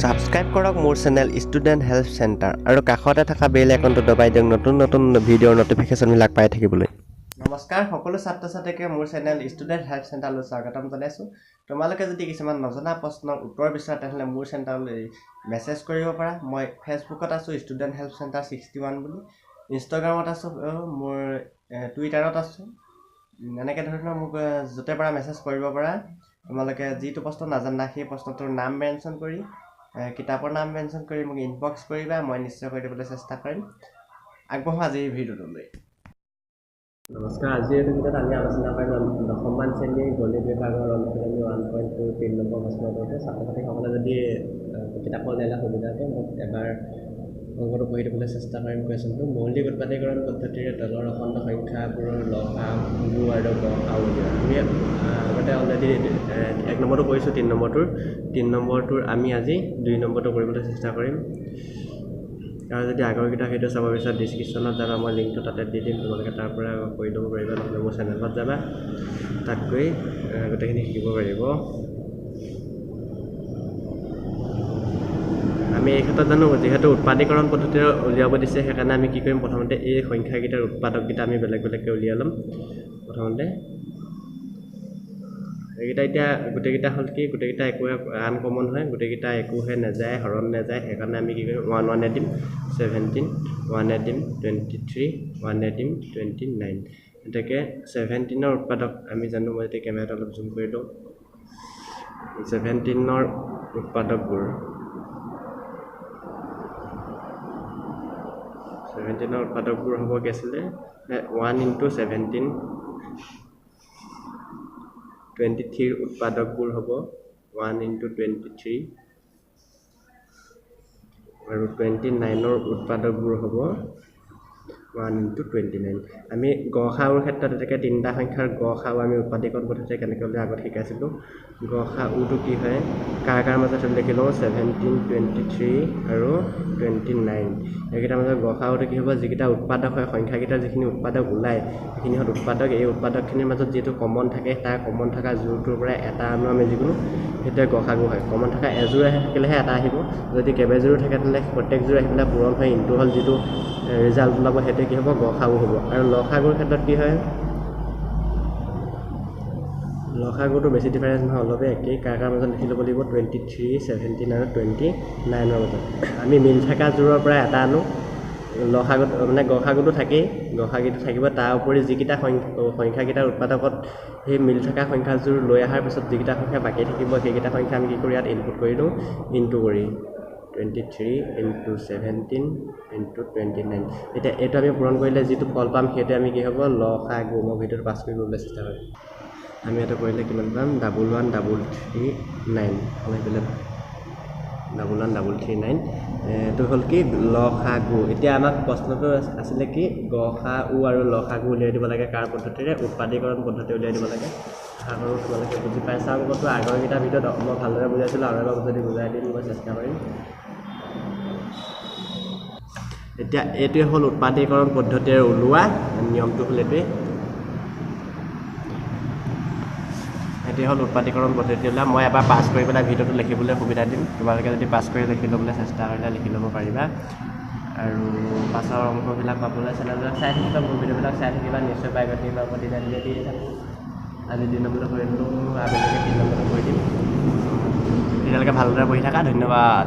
Subscribe কৰক মোৰ channel student help centre আৰু কাষতে থকা বেল আইকনটো দবাই দিয়ক নতুন ভিডিঅ'ৰ নটিফিকেশ্যনবিলাক পাই থাকিবলৈ। নমস্কাৰ সকলো ছাত্ৰ ছাত্ৰীকে মোৰ চেনেল ষ্টুডেণ্ট হেল্প চেণ্টাৰলৈ স্বাগতম জনাইছোঁ। তোমালোকে যদি কিছুমান নজনা প্ৰশ্নৰ উত্তৰ বিচৰা তেনেহ'লে মোৰ চেণ্টাৰলৈ মেছেজ কৰিব পাৰা। মই ফেচবুকত আছোঁ ষ্টুডেণ্ট হেল্প চেণ্টাৰ 61 বুলি, ইনষ্টাগ্ৰামত আছোঁ, মোৰ টুইটাৰত আছোঁ। এনেকৈ ধৰণৰ মোক য'তে পৰা মেছেজ কৰিব পাৰা। তোমালোকে যিটো প্ৰশ্ন নাজানা সেই প্ৰশ্নটোৰ নাম মেনশ্যন কৰি কিতাপৰ নাম মেনশ্যন কৰি মোক ইনবক্স কৰিবা, মই নিশ্চয় কৰি দিবলৈ চেষ্টা কৰিম। আগবঢ়ো আজিৰ ভিডিঅ'টোলৈ। নমস্কাৰ, আজিৰ এই ভিডিঅ'ত আমি আলোচনা কৰিম 10মান শ্ৰেণীৰ গণিত বিভাগৰ অনুশীলনী 1.2 3 নম্বৰ প্ৰশ্নটোতে ছাত্ৰ ছাত্ৰীসকলে যদি কিতাপৰ উলিয়ালে সুবিধাটো মোক এবাৰ অংকটো পঢ়ি দিবলৈ চেষ্টা কৰিম। কুৱেশ্যনটো মৌলিক উৎপাদীকৰণ পদ্ধতিৰে তলৰ অখণ্ড সংখ্যাবোৰৰ লসাগু আৰু গসাগু উলিওৱা। আমি আগতে অলৰেডি 1 নম্বৰটো কৰিছোঁ, 3 নম্বৰটোৰ আমি আজি 2 নম্বৰটো কৰিবলৈ চেষ্টা কৰিম। আৰু যদি আগৰকেইটা সেইটো চাব বিচাৰা ডিছক্ৰিপশ্যনত যাবা, মই লিংকটো তাতে দি দিম, তোমালোকে তাৰ পৰা কৰি ল'ব পাৰিবা। নহ'লে মোৰ চেনেলত যাবা, তাত গৈ গোটেইখিনি শিকিব পাৰিব। আমি এই ক্ষেত্ৰত জানো যিহেতু উৎপাদীকৰণ পদ্ধতিৰে উলিয়াব দিছে, সেইকাৰণে আমি কি কৰিম, প্ৰথমতে এই সংখ্যাকেইটাৰ উৎপাদককেইটা আমি বেলেগ বেলেগকৈ উলিয়াই ল'ম। প্ৰথমতে এইকেইটা এতিয়া গোটেইকেইটা হ'ল কি, গোটেইকেইটা একো আনকমন হয়, গোটেইকেইটা একোহে নাযায়, হৰণ নাযায়। সেইকাৰণে আমি কি কৰিম 1 দিম 17, 1 দিম 23, 1 দিম 29। এনেকৈ 17ৰ উৎপাদক আমি জানো, মই এতিয়া কেমেৰাটো অলপ জুম কৰি দিওঁ। 17ৰ উৎপাদকবোৰ 17ৰ উৎপাদকবোৰ হ'ব কি আছিলে, 1 × 17। 23ৰ উৎপাদকবোৰ হ'ব 1 × 23 আৰু 29ৰ উৎপাদকবোৰ হ'ব 1 × 29। আমি গসাগুৰ ক্ষেত্ৰত এতেকে তিনিটা সংখ্যাৰ গসাগু আমি উৎপাদীকৰণ পদ্ধতিৰে কেনেকৈ বুলি আগত শিকাইছিলোঁ। গসাগুটো কি হয়, কাৰ মাজত লিখি লওঁ 17, 23 আৰু 29। এইকেইটাৰ মাজত গসাগুটো কি হ'ব, যিকেইটা উৎপাদক হয়, সংখ্যাকেইটাৰ যিখিনি উৎপাদক ওলায় সেইখিনি হ'ল উৎপাদক। এই উৎপাদকখিনিৰ মাজত যিটো কমন থাকে, তাৰ কমন থকা যোৰটোৰ পৰা এটা আনো আমি যিকোনো, সেইটোৱে গসাগু হয়। কমন থকা এযোৰ থাকিলেহে এটা আহিব, যদি কেইবাযোৰো থাকে তেনেহ'লে প্ৰত্যেকযোৰ আহি পেলাই পূৰণ হয় ইনটু হ'ল যিটো ৰিজাল্ট ওলাব, সেইটোৱে কি হ'ব, গসাগু হ'ব। আৰু লসাগুৰ ক্ষেত্ৰত কি হয়, লসাগুটো বেছি ডিফাৰেঞ্চ নহয়, অলপে একেই। কাৰ মাজত লিখি ল'ব লাগিব 23, 17 আৰু 29ৰ মাজত। আমি মিল থকা যোৰৰ পৰা এটা আনো, লসাগু মানে গসাগুটো থাকেই, গসাগুটো থাকিব। তাৰ উপৰি যিকেইটা সংখ্যাকেইটাৰ উৎপাদকত সেই মিল থকা সংখ্যাযোৰ লৈ অহাৰ পিছত যিকেইটা সংখ্যা বাকী থাকিব, সেইকেইটা সংখ্যা আমি কি কৰি ইয়াত ইনপুট কৰি দিওঁ, ইনটু কৰি 23 × 17 × 29। এতিয়া এইটো আমি পূৰণ কৰিলে যিটো ফল পাম সেইটোৱে আমি কি হ'ব, লসাগু। মই ভিডিঅ'টো পাছ কৰি কৰিবলৈ চেষ্টা কৰিম। আমি এইটো কৰিলে কিমান পাম, 1139। সেইফালে 1139। এইটো হ'ল কি, লসাগু। এতিয়া আমাক প্ৰশ্নটো আছিলে কি, গসাগু আৰু লসাগু উলিয়াই দিব লাগে কাৰ পদ্ধতিৰে, উৎপাদীকৰণ পদ্ধতি উলিয়াই দিব লাগে। আশা কৰোঁ তোমালোকে বুজি পাইছা। অংকটো আগৰকেইটা ভিডিঅ'ত মই ভালদৰে বুজাইছিলোঁ, আৰু এবাৰ যদি বুজাই দিম মই চেষ্টা কৰিম। এতিয়া এইটোৱে হ'ল উৎপাদীকৰণ পদ্ধতিৰে ওলোৱা নিয়মটো হ'ল এইটোৱে হ'ল উৎপাদীকৰণ পদ্ধতি ওলোৱা। মই এবাৰ পাছ কৰি পেলাই ভিডিঅ'টো লিখিবলৈ সুবিধা দিম, তোমালোকে যদি পাছ কৰি লিখি ল'বলৈ চেষ্টা কৰিলে লিখি ল'ব পাৰিবা। আৰু পাছৰ অংকবিলাক পাবলৈ চেনেলবিলাক চাই থাকিবা, মোৰ ভিডিঅ'বিলাক চাই থাকিবা, নিশ্চয় পাই গৈ থাকিবা। প্ৰতিদিনে দি থাকোঁ। আজি 2 নম্বৰটো কৰি দিলোঁ, আবেলিকৈ 3 নম্বৰটো কৰি দিম। তেতিয়ালৈকে ভালদৰে পঢ়ি থাকা। ধন্যবাদ।